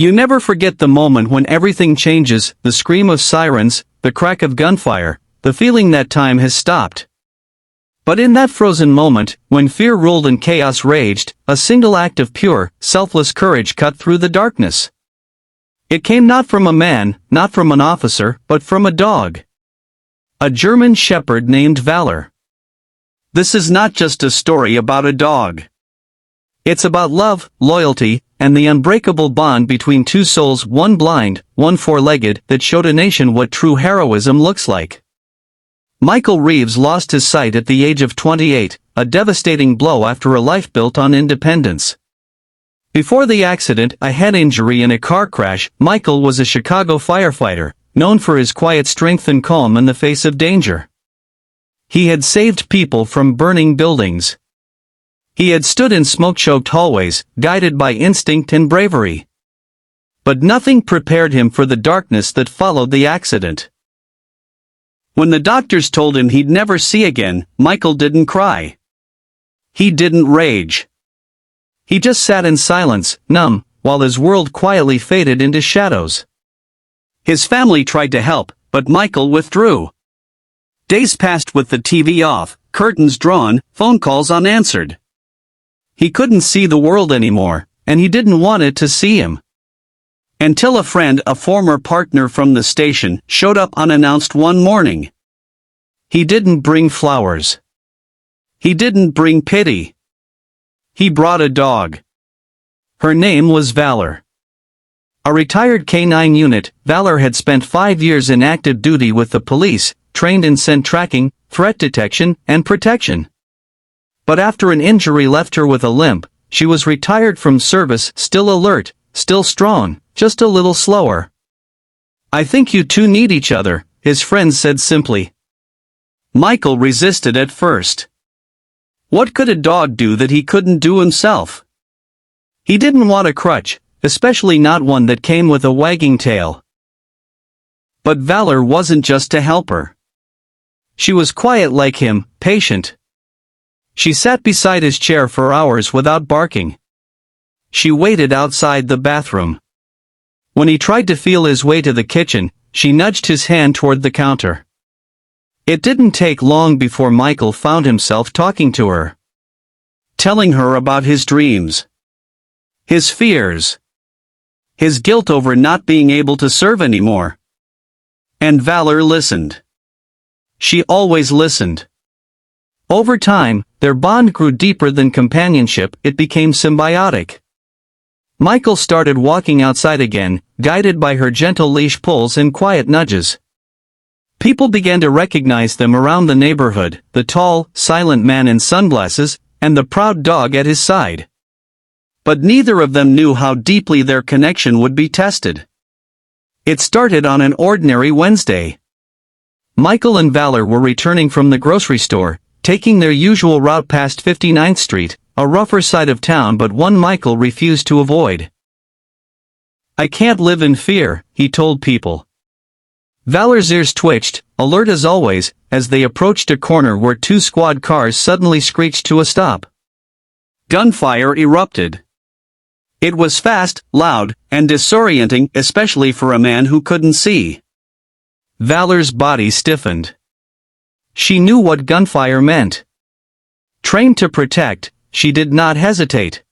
You never forget the moment when everything changes, the scream of sirens, the crack of gunfire, the feeling that time has stopped. But in that frozen moment, when fear ruled and chaos raged, a single act of pure, selfless courage cut through the darkness. It came not from a man, not from an officer, but from a dog. A German shepherd named Valor. This is not just a story about a dog. It's about love, loyalty, and the unbreakable bond between two souls, one blind, one four-legged, that showed a nation what true heroism looks like. Michael Reeves lost his sight at the age of 28, a devastating blow after a life built on independence. Before the accident, a head injury in a car crash, Michael was a Chicago firefighter, known for his quiet strength and calm in the face of danger. He had saved people from burning buildings. He had stood in smoke-choked hallways, guided by instinct and bravery. But nothing prepared him for the darkness that followed the accident. When the doctors told him he'd never see again, Michael didn't cry. He didn't rage. He just sat in silence, numb, while his world quietly faded into shadows. His family tried to help, but Michael withdrew. Days passed with the TV off, curtains drawn, phone calls unanswered. He couldn't see the world anymore, and he didn't want it to see him. Until a friend, a former partner from the station, showed up unannounced one morning. He didn't bring flowers. He didn't bring pity. He brought a dog. Her name was Valor. A retired K-9 unit, Valor had spent 5 years in active duty with the police, trained in scent tracking, threat detection, and protection. But after an injury left her with a limp, she was retired from service, still alert, still strong, just a little slower. "I think you two need each other," his friends said simply. Michael resisted at first. What could a dog do that he couldn't do himself? He didn't want a crutch, especially not one that came with a wagging tail. But Valor wasn't just a helper. She was quiet like him, patient. She sat beside his chair for hours without barking. She waited outside the bathroom. When he tried to feel his way to the kitchen, she nudged his hand toward the counter. It didn't take long before Michael found himself talking to her. Telling her about his dreams. His fears. His guilt over not being able to serve anymore. And Valor listened. She always listened. Over time, their bond grew deeper than companionship, it became symbiotic. Michael started walking outside again, guided by her gentle leash pulls and quiet nudges. People began to recognize them around the neighborhood, the tall, silent man in sunglasses, and the proud dog at his side. But neither of them knew how deeply their connection would be tested. It started on an ordinary Wednesday. Michael and Valor were returning from the grocery store, taking their usual route past 59th Street, a rougher side of town but one Michael refused to avoid. "I can't live in fear," he told people. Valor's ears twitched, alert as always, as they approached a corner where two squad cars suddenly screeched to a stop. Gunfire erupted. It was fast, loud, and disorienting, especially for a man who couldn't see. Valor's body stiffened. She knew what gunfire meant. Trained to protect, she did not hesitate.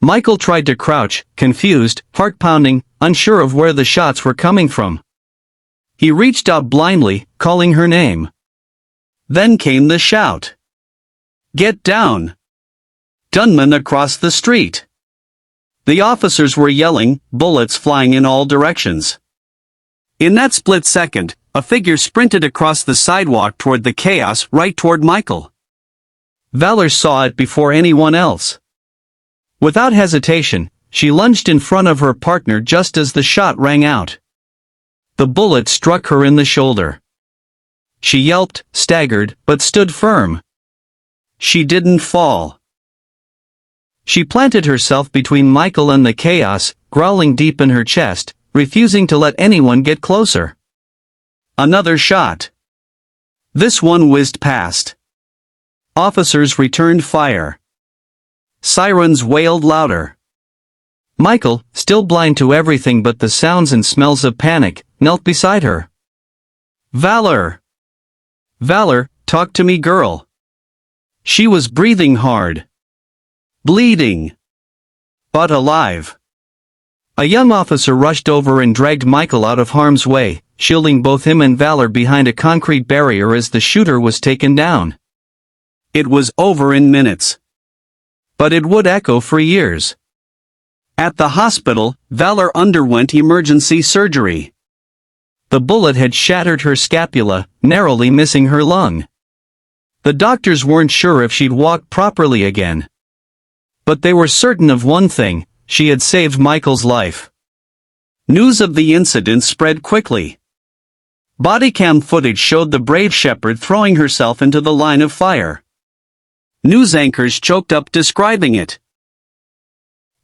Michael tried to crouch, confused, heart pounding, unsure of where the shots were coming from. He reached out blindly, calling her name. Then came the shout. "Get down!" Gunmen across the street. The officers were yelling, bullets flying in all directions. In that split second, a figure sprinted across the sidewalk toward the chaos, right toward Michael. Valor saw it before anyone else. Without hesitation, she lunged in front of her partner just as the shot rang out. The bullet struck her in the shoulder. She yelped, staggered, but stood firm. She didn't fall. She planted herself between Michael and the chaos, growling deep in her chest, refusing to let anyone get closer. Another shot. This one whizzed past. Officers returned fire. Sirens wailed louder. Michael, still blind to everything but the sounds and smells of panic, knelt beside her. "Valor! Valor, talk to me, girl." She was breathing hard. Bleeding. But alive. A young officer rushed over and dragged Michael out of harm's way, shielding both him and Valor behind a concrete barrier as the shooter was taken down. It was over in minutes. But it would echo for years. At the hospital, Valor underwent emergency surgery. The bullet had shattered her scapula, narrowly missing her lung. The doctors weren't sure if she'd walk properly again. But they were certain of one thing: she had saved Michael's life. News of the incident spread quickly. Bodycam footage showed the brave shepherd throwing herself into the line of fire. News anchors choked up describing it.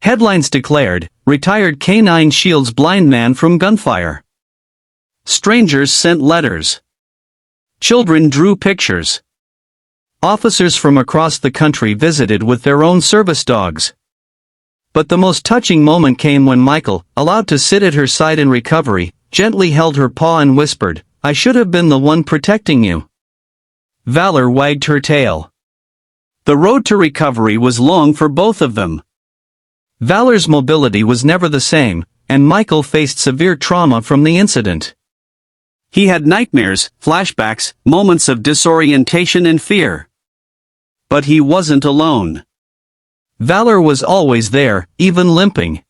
Headlines declared, "Retired K-9 shields blind man from gunfire." Strangers sent letters. Children drew pictures. Officers from across the country visited with their own service dogs. But the most touching moment came when Michael, allowed to sit at her side in recovery, gently held her paw and whispered, "I should have been the one protecting you." Valor wagged her tail. The road to recovery was long for both of them. Valor's mobility was never the same, and Michael faced severe trauma from the incident. He had nightmares, flashbacks, moments of disorientation and fear. But he wasn't alone. Valor was always there, even limping.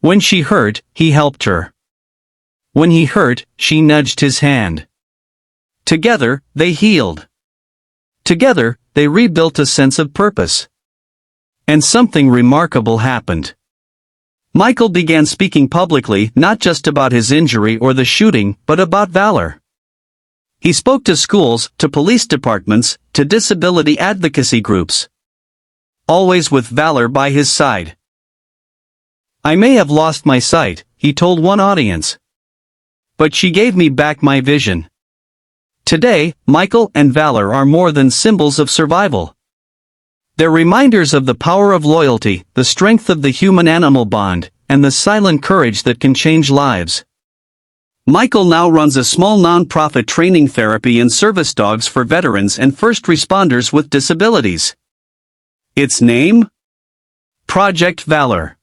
When she hurt, he helped her. When he hurt, she nudged his hand. Together, they healed. Together, they rebuilt a sense of purpose. And something remarkable happened. Michael began speaking publicly, not just about his injury or the shooting, but about Valor. He spoke to schools, to police departments, to disability advocacy groups. Always with Valor by his side. "I may have lost my sight," he told one audience. "But she gave me back my vision." Today, Michael and Valor are more than symbols of survival. They're reminders of the power of loyalty, the strength of the human-animal bond, and the silent courage that can change lives. Michael now runs a small non-profit training therapy and service dogs for veterans and first responders with disabilities. Its name? Project Valor.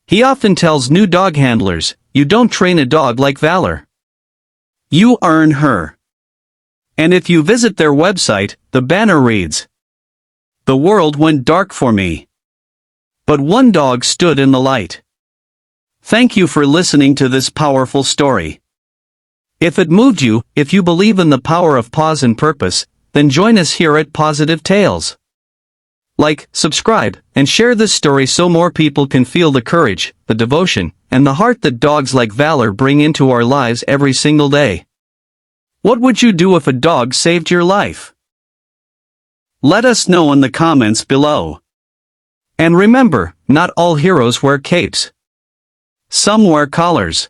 He often tells new dog handlers, "You don't train a dog like Valor. You earn her." And if you visit their website, the banner reads, "The world went dark for me. But one dog stood in the light." Thank you for listening to this powerful story. If it moved you, if you believe in the power of pause and purpose, then join us here at Pawsitive Tales. Like, subscribe, and share this story so more people can feel the courage, the devotion, and the heart that dogs like Valor bring into our lives every single day. What would you do if a dog saved your life? Let us know in the comments below. And remember, not all heroes wear capes. Some wear collars.